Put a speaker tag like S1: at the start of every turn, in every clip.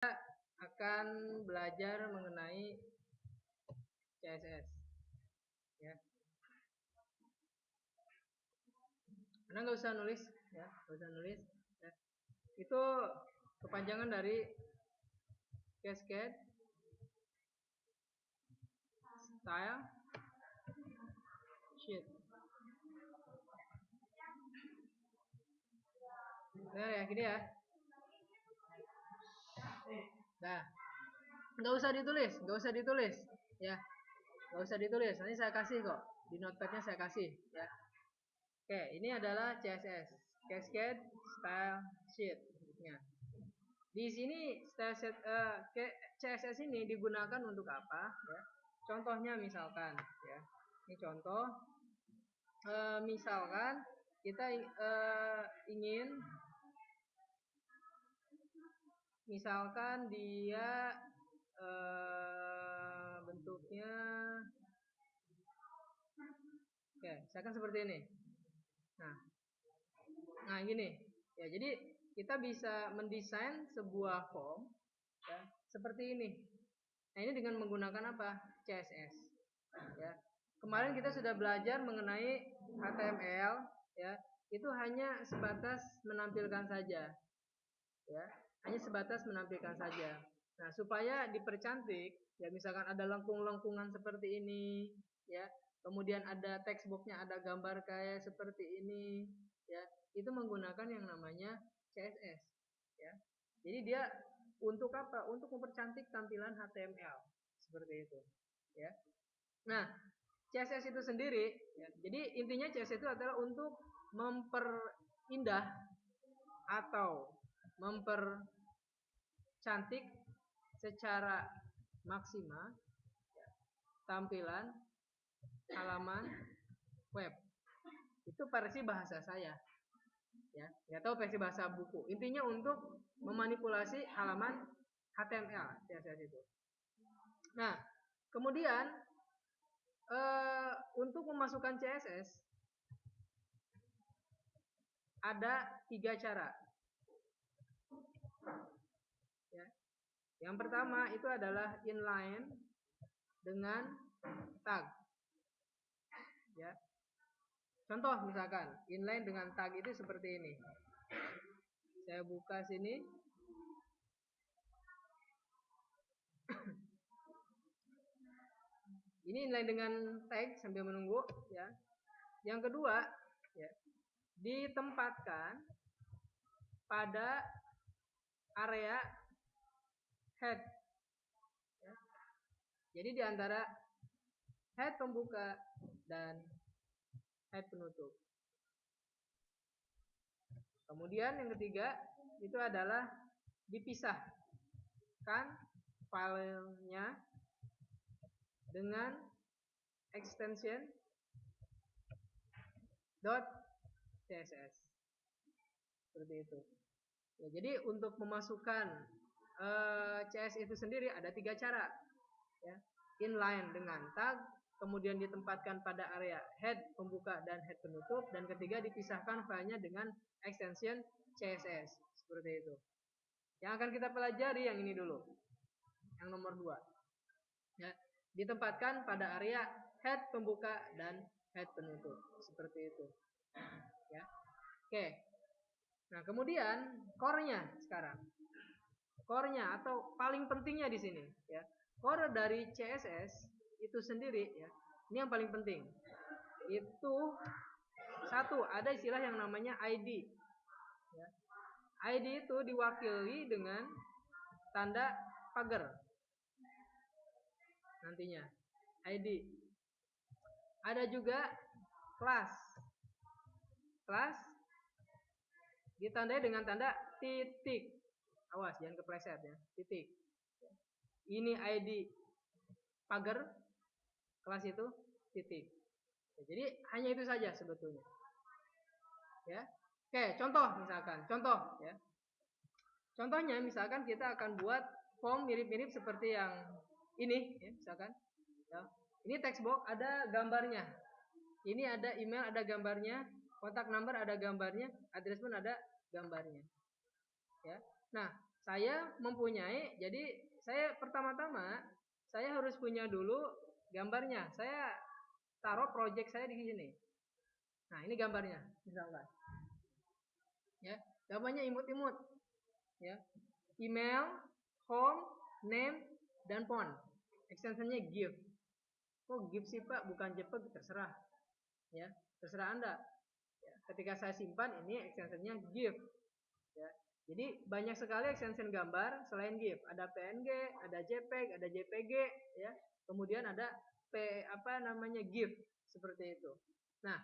S1: akan belajar mengenai CSS ya. Anda nggak usah nulis ya, nggak usah nulis ya. Itu kepanjangan dari Cascade Style Sheet. Nah ya gini ya. Nah, nggak usah ditulis ya, nggak usah ditulis, nanti saya kasih kok di notepadnya, saya kasih ya. Oke, ini adalah CSS, Cascade Style Sheet ya. Di sini CSS ini digunakan untuk apa ya? Contohnya misalkan ya, ini contoh misalkan kita ingin, misalkan dia bentuknya, oke, misalkan seperti ini. Nah gini ya, jadi kita bisa mendesain sebuah form ya, seperti ini. Nah ini dengan menggunakan apa? CSS ya. Kemarin kita sudah belajar mengenai HTML ya, itu hanya sebatas menampilkan saja ya, hanya sebatas menampilkan saja. Nah supaya dipercantik ya, misalkan ada lengkung-lengkungan seperti ini ya, kemudian ada textboxnya, ada gambar kayak seperti ini ya, itu menggunakan yang namanya CSS ya. Jadi dia untuk apa? Untuk mempercantik tampilan HTML seperti itu ya. Nah CSS itu sendiri ya, jadi intinya CSS itu adalah untuk memperindah atau mempercantik secara maksimal tampilan halaman web. Itu versi bahasa saya ya, nggak tahu versi bahasa buku. Intinya untuk memanipulasi halaman HTML CSS itu. Nah kemudian untuk memasukkan CSS ada 3 cara ya. Yang pertama itu adalah inline dengan tag ya. Contoh misalkan inline dengan tag itu seperti ini. Saya buka sini. Ini inline dengan tag sambil menunggu ya. Yang kedua ya, ditempatkan pada area head ya. Jadi di antara head pembuka dan head penutup. Kemudian yang ketiga itu adalah dipisahkan filenya dengan extension .css seperti itu ya. Jadi untuk memasukkan CSS itu sendiri ada 3 cara ya. Inline dengan tag, kemudian ditempatkan pada area head pembuka dan head penutup, dan ketiga dipisahkan filenya dengan extension CSS seperti itu. Yang akan kita pelajari yang ini dulu, yang nomor 2 ya, ditempatkan pada area head pembuka dan head penutup seperti itu ya. Oke, nah kemudian core-nya sekarang, core-nya atau paling pentingnya di sini ya, core dari CSS itu sendiri ya, ini yang paling penting. Itu satu, ada istilah yang namanya ID ya. ID itu diwakili dengan tanda pagar nantinya, ID. Ada juga class, class ditandai dengan tanda titik, awas jangan kepleset ya, titik. Ini ID pagar, kelas itu titik. Jadi hanya itu saja sebetulnya ya. Oke, contoh misalkan, contoh ya. Contohnya misalkan kita akan buat form mirip-mirip seperti yang ini ya, misalkan ya. Ini text box ada gambarnya, ini ada email ada gambarnya, kontak number ada gambarnya, address pun ada gambarnya ya. Nah saya mempunyai, jadi saya pertama-tama saya harus punya dulu gambarnya. Saya taruh project saya di sini. Nah, ini gambarnya misalkan. Ya, gambarnya imut-imut. Ya. Email, home, name, dan font. Extensionnya GIF. Kok GIF sih Pak, bukan JPEG? Terserah. Ya, terserah Anda. Ya, ketika saya simpan ini extensionnya GIF. Ya. Jadi banyak sekali extension gambar selain GIF. Ada PNG, ada JPEG, ada JPG, ya. Kemudian ada GIF seperti itu. Nah,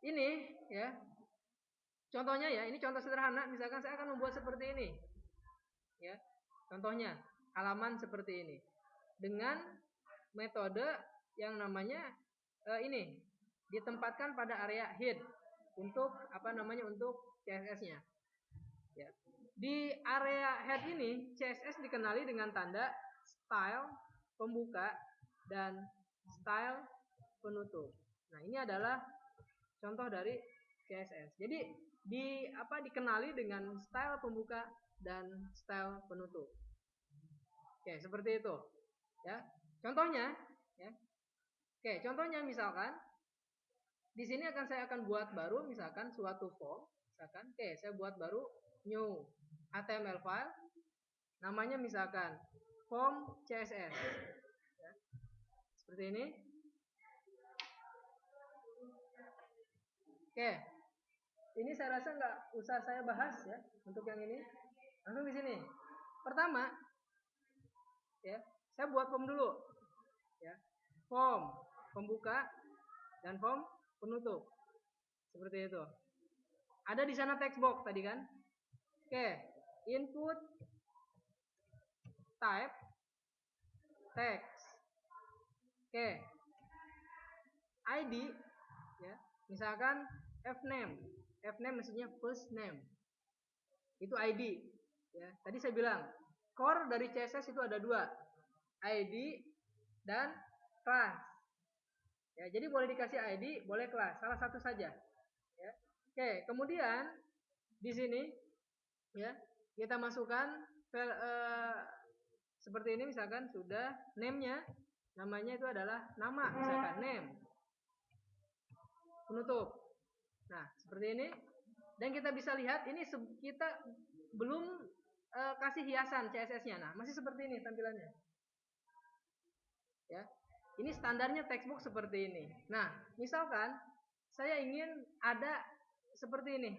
S1: ini ya. Contohnya ya, ini contoh sederhana. Misalkan saya akan membuat seperti ini. Ya. Contohnya halaman seperti ini. Dengan metode yang namanya ini ditempatkan pada area head untuk untuk CSS-nya. Ya. Di area head ini CSS dikenali dengan tanda style pembuka dan style penutup. Nah, ini adalah contoh dari CSS. Jadi dikenali dengan style pembuka dan style penutup. Oke, seperti itu. Ya. Contohnya, ya. Oke, contohnya misalkan di sini saya akan buat baru misalkan suatu form, misalkan saya buat baru new HTML file, namanya misalkan form CSS. Ya. Seperti ini. Oke. Ini saya rasa nggak usah saya bahas ya untuk yang ini. Langsung di sini. Pertama, ya, saya buat form dulu. Ya. Form pembuka dan form penutup. Seperti itu. Ada di sana text box tadi kan? Oke, input type text. Oke. ID ya. Misalkan fname. Fname maksudnya first name. Itu ID ya. Tadi saya bilang core dari CSS itu ada dua, ID dan class. Ya, jadi boleh dikasih ID, boleh class, salah satu saja. Ya. Oke, kemudian di sini ya kita masukkan seperti ini misalkan sudah name-nya, namanya itu adalah nama misalkan name. Penutup. Nah, seperti ini. Dan kita bisa lihat ini kita belum kasih hiasan CSS-nya. Nah, masih seperti ini tampilannya. Ya. Ini standarnya textbook seperti ini. Nah, misalkan saya ingin ada seperti ini.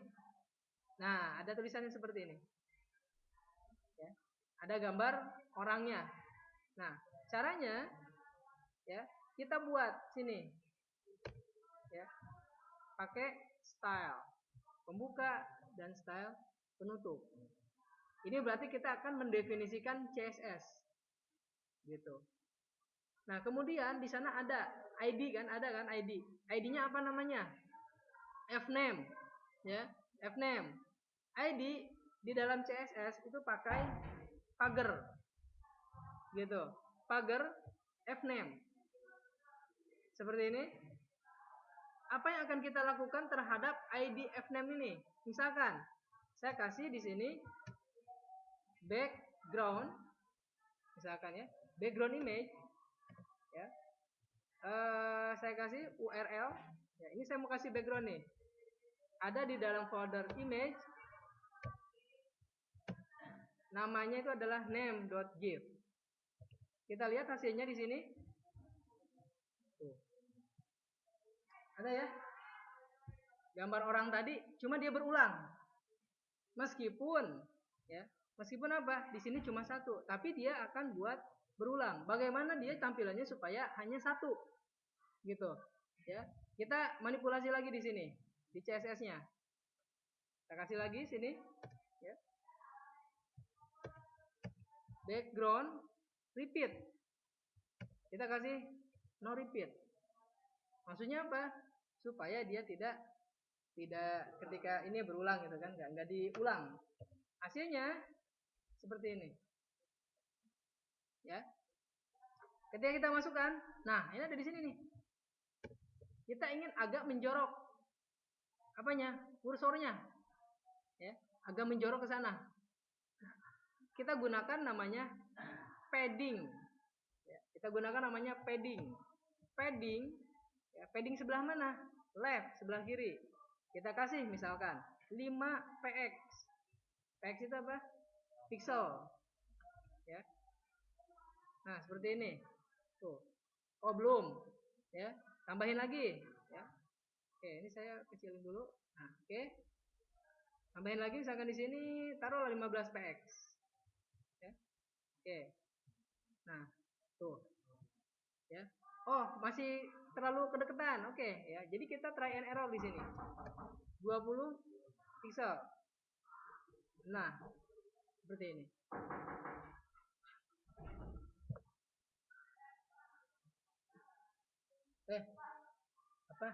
S1: Nah, ada tulisannya seperti ini. Ya. Ada gambar orangnya. Nah, caranya ya, kita buat sini. Ya. Pakai style pembuka dan style penutup. Ini berarti kita akan mendefinisikan CSS. Gitu. Nah, kemudian di sana ada ID kan, ada kan ID. ID-nya apa namanya? Fname, ya, Fname. ID di dalam CSS itu pakai pagar. Gitu. Pagar Fname. Seperti ini. Apa yang akan kita lakukan terhadap ID Fname ini? Misalkan saya kasih di sini background, misalkan ya, background image, ya. Saya kasih URL. Ya, ini saya mau kasih background nih. Ada di dalam folder image. Namanya itu adalah name.gif. Kita lihat hasilnya di sini. Tuh. Ada ya? Gambar orang tadi, cuma dia berulang. Meskipun apa? Di sini cuma satu, tapi dia akan buat berulang. Bagaimana dia tampilannya supaya hanya satu. Gitu, ya. Kita manipulasi lagi di sini, di CSS-nya. Kita kasih lagi sini, ya. Background repeat. Kita kasih no repeat. Maksudnya apa? Supaya dia tidak ketika ini berulang gitu kan, nggak diulang. Hasilnya seperti ini. Ya. Ketika kita masukkan, nah ini ada di sini nih. Kita ingin agak menjorok apanya? Kursornya. Ya, agak menjorok ke sana. kita gunakan namanya padding. Ya, kita gunakan namanya padding. Padding, ya, padding sebelah mana? Left, sebelah kiri. Kita kasih misalkan 5 px. Px itu apa? Pixel. Ya. Nah, seperti ini. Tuh. Oh, belum. Ya, tambahin lagi, ya. Oke, ini saya kecilin dulu. Nah, oke. Tambahin lagi misalkan di sini taruhlah 15 px. Ya. Oke. Nah, tuh. Ya. Oh, masih terlalu kedekatan. Oke, ya. Jadi kita try and error di sini. 20 pixel. Nah, seperti ini. Apa?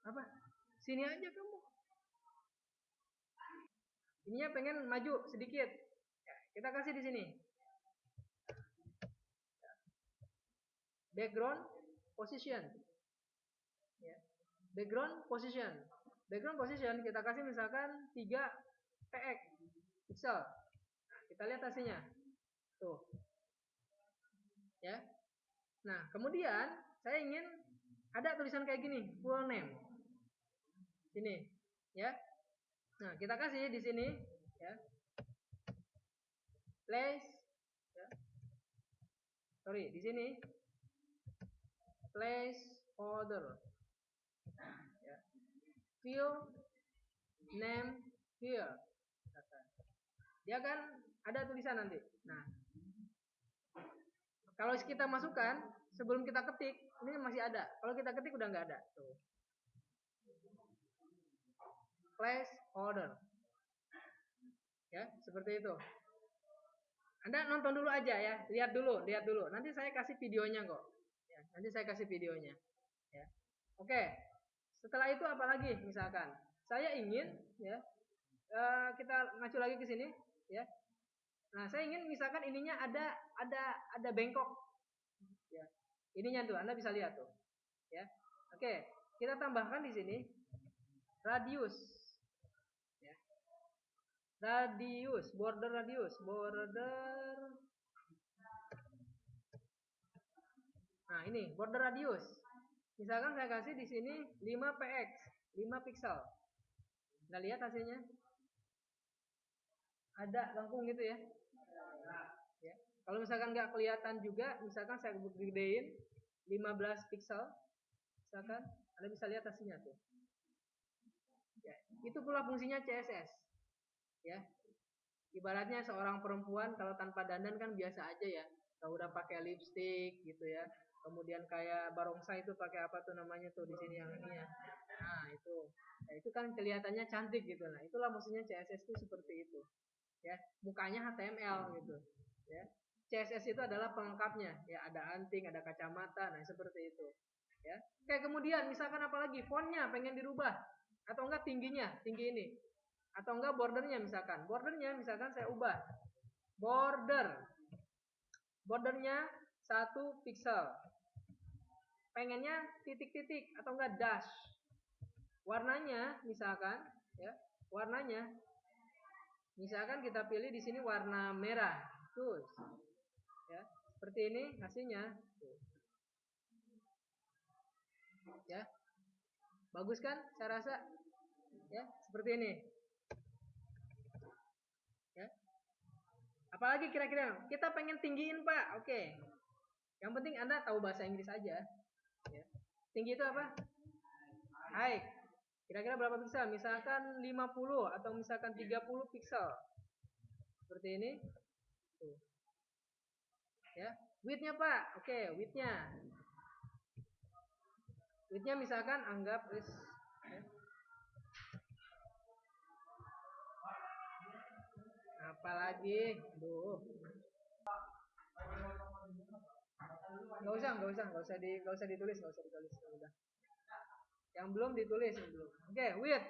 S1: Apa? Sini aja kamu. Ininya pengen maju sedikit. Ya, kita kasih di sini. Background position. Ya. Background position. Background position kita kasih misalkan 3 px pixel. Nah, kita lihat hasilnya. Tuh. Ya. Nah, kemudian saya ingin ada tulisan kayak gini, full name. Sini, ya. Nah, kita kasih di sini, ya. Place, ya. Sorry, di sini place order. Ya. Fill name here. Dia kan ada tulisan nanti. Nah, kalau kita masukkan sebelum kita ketik, ini masih ada. Kalau kita ketik udah nggak ada. Tuh. Place order. Ya, seperti itu. Anda nonton dulu aja ya, lihat dulu. Nanti saya kasih videonya kok. Ya, nanti saya kasih videonya. Ya. Oke. Setelah itu apa lagi? Misalkan saya ingin, ya, kita ngacu lagi ke sini, ya. Nah, saya ingin misalkan ininya ada bengkok. Ya. Ininya tuh, Anda bisa lihat tuh. Ya. Oke, kita tambahkan di sini radius. Ya. Radius, border radius, Nah, ini border radius. Misalkan saya kasih di sini 5 px, 5 pixel. Nah, lihat hasilnya. Ada lengkung gitu ya. Ya. Kalau misalkan nggak kelihatan juga, misalkan saya gedein 15 pixel, misalkan Anda bisa lihat hasilnya tuh. Ya. Itu pula fungsinya CSS. Ya. Ibaratnya seorang perempuan kalau tanpa dandan kan biasa aja ya. Kalau udah pakai lipstick gitu ya. Kemudian kayak barongsai itu pakai apa tuh namanya tuh di sini yang ini ya. Nah, itu. Nah, itu kan kelihatannya cantik gitu. Nah, itulah maksudnya CSS itu seperti itu. Ya, mukanya HTML gitu. Ya. CSS itu adalah pelengkapnya. Ya, ada anting, ada kacamata, nah seperti itu. Ya. Kayak kemudian misalkan apalagi fontnya pengen dirubah atau enggak tingginya, tinggi ini. Atau enggak bordernya misalkan. Bordernya misalkan saya ubah. Bordernya 1 pixel. Pengennya titik-titik atau enggak dash. Warnanya misalkan, ya, warnanya misalkan kita pilih di sini warna merah. Terus, ya, seperti ini hasilnya. Tuh. Ya. Bagus kan? Saya rasa. Ya, seperti ini. Ya. Apalagi kira-kira kita pengen tinggiin, Pak. Oke. Yang penting Anda tahu bahasa Inggris aja. Ya. Tinggi itu apa? Height. Kira-kira berapa pixel? Misalkan 50 atau misalkan 30 pixel. Seperti ini. Tuh. Ya. Width-nya, Pak. Oke, width-nya. Width-nya misalkan anggap ya. Apalagi, aduh. Nggak usah ditulis. Udah. Yang belum ditulis belum. Oke, width.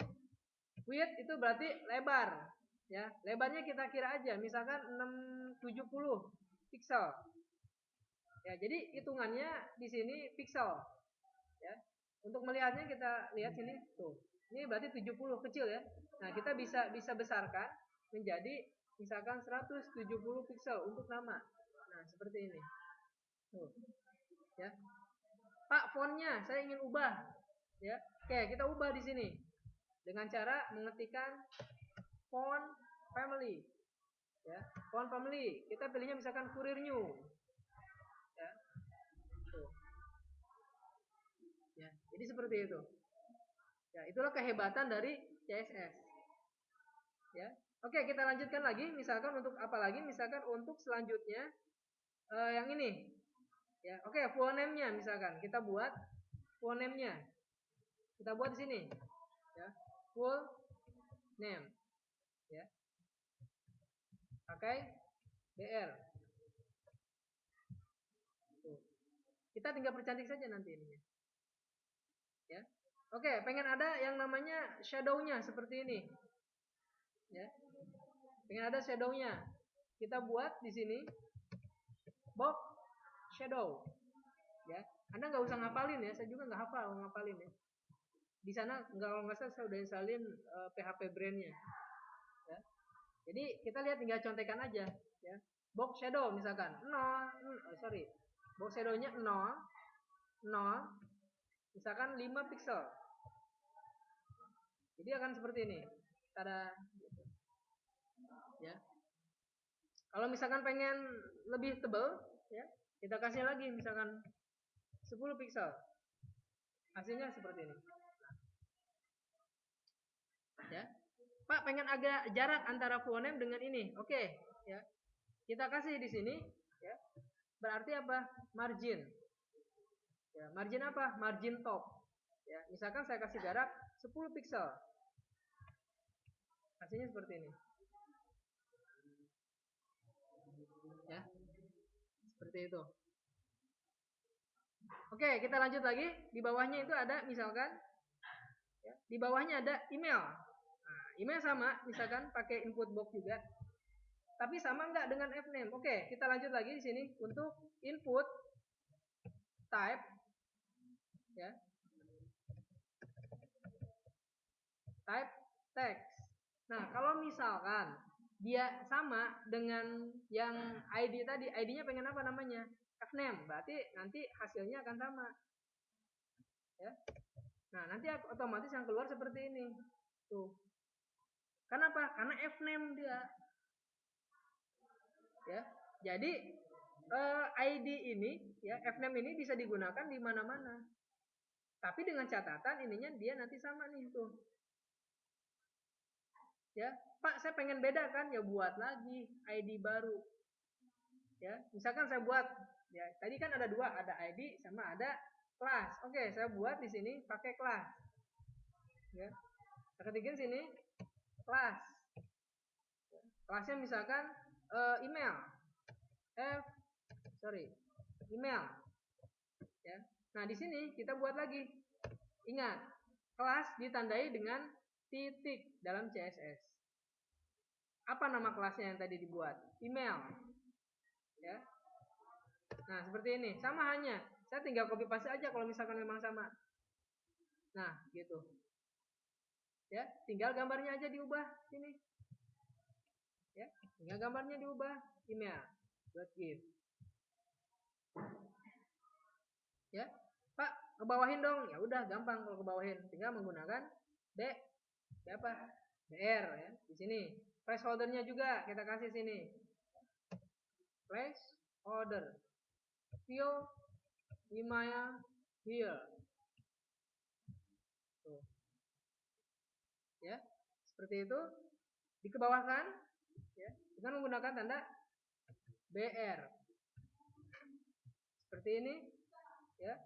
S1: Width itu berarti lebar. Ya, lebarnya kita kira aja, misalkan 670 pixel. Ya, jadi hitungannya di sini pixel. Ya. Untuk melihatnya kita lihat sini tuh. Ini berarti 70 kecil ya. Nah, kita bisa besarkan menjadi misalkan 170 pixel untuk nama. Nah, seperti ini. Tuh. Ya. Pak, fontnya saya ingin ubah. Ya. Oke, kita ubah di sini dengan cara mengetikkan font family. Ya, font family. Kita pilihnya misalkan Courier New. Ya. Tuh. Ya, jadi seperti itu. Ya, itulah kehebatan dari CSS. Ya. Oke, kita lanjutkan lagi. Misalkan untuk apa lagi? Misalkan untuk selanjutnya yang ini. Ya, oke, phoneme-nya misalkan kita buat phoneme-nya. Kita buat di sini. Ya. Full name. Ya. Pakai BR. Tuh. Kita tinggal percantik saja nanti ininya. Ya. Oke, pengen ada yang namanya shadow-nya seperti ini. Ya. Pengen ada shadow-nya. Kita buat di sini box shadow. Ya. Anda nggak usah ngapalin ya, saya juga nggak hafal ngapalin ya. Di sana kalau nggak salah saya udah installin PHP brandnya. Ya. Jadi kita lihat tinggal contekan aja. Ya. Box shadow misalkan 0, box shadownya 0, misalkan 5 pixel. Jadi akan seperti ini. Tada. Ya. Kalau misalkan pengen lebih tebal, ya, kita kasih lagi misalkan 10 pixel. Hasilnya seperti ini. Ya. Pak, pengen agak jarak antara phoneme dengan ini. Oke, ya. Kita kasih di sini, ya. Berarti apa? Margin. Ya, margin apa? Margin top. Ya, misalkan saya kasih jarak 10 pixel. Hasilnya seperti ini. Ya. Seperti itu. Oke, kita lanjut lagi. Di bawahnya itu ada misalkan ya, di bawahnya ada email. Nah, email sama, misalkan pakai input box juga. Tapi sama enggak dengan fname? Oke, kita lanjut lagi di sini untuk input type ya. Type text. Nah, kalau misalkan dia sama dengan yang ID tadi, ID-nya pengen apa namanya? Fname, berarti nanti hasilnya akan sama. Ya. Nah, nanti otomatis yang keluar seperti ini. Tuh. Kenapa? Karena fname dia. Ya. Jadi ID ini ya, fname ini bisa digunakan di mana-mana. Tapi dengan catatan ininya dia nanti sama nih tuh. Ya, Pak, saya pengen beda kan? Ya buat lagi ID baru. Ya, misalkan saya buat ya, tadi kan ada dua, ada ID sama ada kelas. Oke, saya buat di sini pakai kelas. Ya. Saya ketikin sini kelas. Kelasnya misalkan email. Email. Ya. Nah, di sini kita buat lagi. Ingat, kelas ditandai dengan titik dalam CSS. Apa nama kelasnya yang tadi dibuat? Email. Ya. Nah, seperti ini. Sama hanya. Saya tinggal copy paste aja kalau misalkan memang sama. Nah, gitu. Ya, tinggal gambarnya aja diubah sini. Ya, tinggal gambarnya diubah email. .give. Ya, Pak, kebawahin dong. Ya udah gampang kalau kebawahin. Tinggal menggunakan apa? BR ya. Di sini. Placeholder-nya juga kita kasih sini. Placeholder. Fill email here. Tuh. Ya, seperti itu. Dikebawahkan ya, dengan menggunakan tanda BR. Seperti ini ya.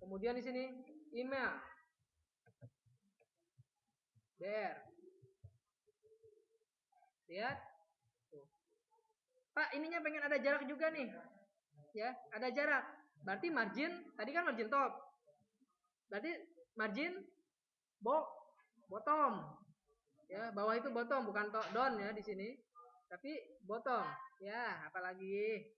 S1: Kemudian di sini email BR. Lihat. Tuh. Pak, ininya pengen ada jarak juga nih. Ya, ada jarak. Berarti margin, tadi kan margin top. Berarti margin bottom. Ya, bawah itu bottom, bukan down ya di sini. Tapi bottom. Ya, apalagi